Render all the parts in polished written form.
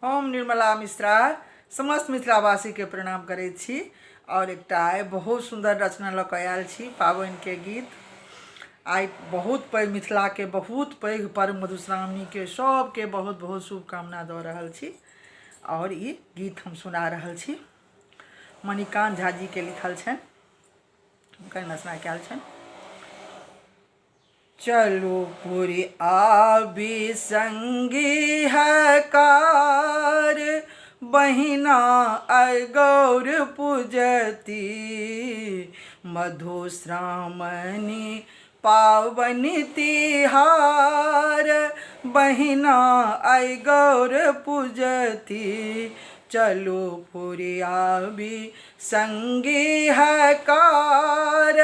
हम निर्मला मिश्रा समस्त मिथिलावासी के प्रणाम करैत छी और एकटा आइ बहुत सुंदर रचना लऽ कऽ आयल छी पाबनि के गीत। आइ बहुत पैघ मिथिला के बहुत पैघ पर्व मधुश्रावणी के सबके बहुत बहुत शुभकामना दऽ रहल छी और ई गीत हम सुना रहल छी। मणिकांत झा जी के लिखल छनि, हुनकर रचना कयल छनि। चलू पुरी आबी संगी है कार, बहिना आइ गौर पूजती, मधुश्रावणी पावनि तिहार, बहिना आइ गौर पूजती। चलो पुरी आबी संगी है कार,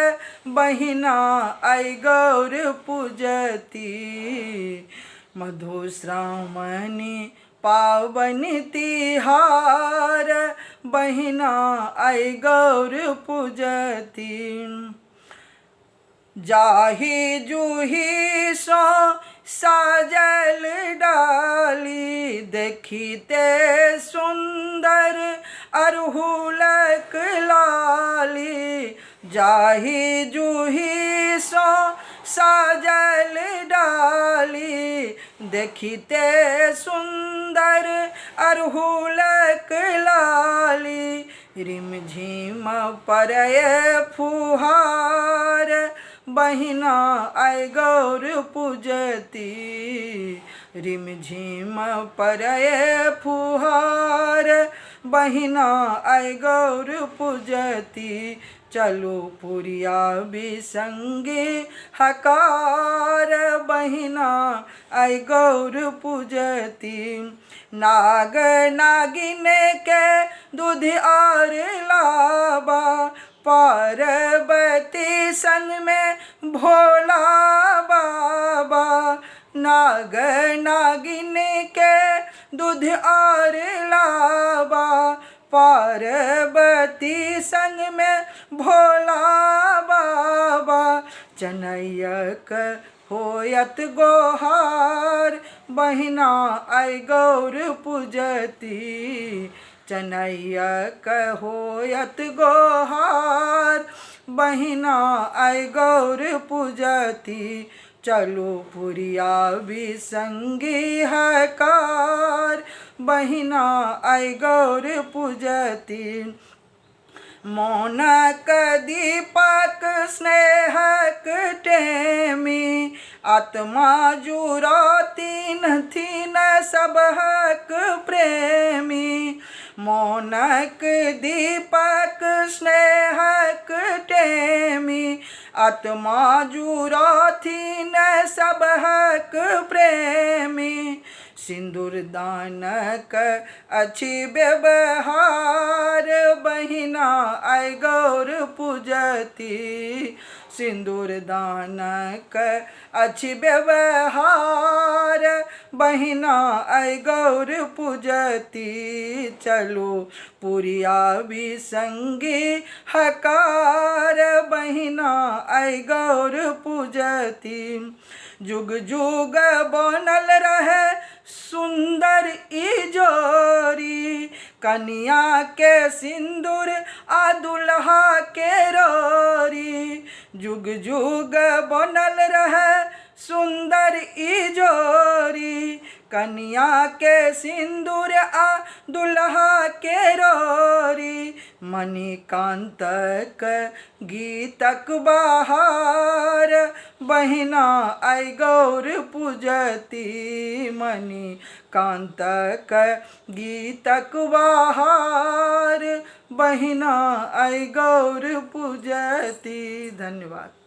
बहिना आइ गौर पूजती, मधुश्रावणी पावनि तिहार, बहिना आइ गौर पूजती। जाहि जूही सो साजल डाली, देखिते सुंदर अरहुलक लाली। जाहि जूही सो साजल डाली, देखिते सुंदर अरहुलक लाली। रिमझिम पड़य फुहार, बहिना आइ गौर पूजती, रिमझिम पड़य फुहार, बहिना आइ गौर पूजती। चलो पुरी आबी संगी हकार, बहिना आइ गौर पूजती। नाग नागिन के दूध और लाबा, पार्वती संग में भोला बाबा। नाग नागिन के दूध और लाबा, पार्वती संग में भोला बाबा। जनैयक होयत गोहार, बहिना आइ गौर पूजती, जनैयक होयत गोहार, बहिना आइ गौर पूजती। चलो पुरी आबी संगी है कार, बहिना आइ गौर पूजती। मौनक दीपक स्नेहक टेमी, आत्मा जुड़ती थीन सबहक प्रेमी। मौनक दीपक स्नेहक टेमी, आत्मा जुड़ती सबहक प्रेमी। सिंदूर दानक अछि व्यवहार, बहिना आइ गौर पूजती, सिंदूर दानक अछि व्यवहार, बहिना आइ गौर पूजती। चलो पुरी आबी संगी हकार, बहिना आइ गौर पूजती। जुग जुग बनल रहे सुंदर ई जोरी, कनिया के सिंदूर आ दुल्हा के रोरी। जुग जुग बनल रहे सुंदर ई जोरी, कनिया के सिंदूर आ दुल्हा के रोरी। मणिकांतक गीतक बहार, बहिना आइ गौर पूजती, मणिकांतक गीतक बहार, बहिना आइ गौर पूजती। धन्यवाद।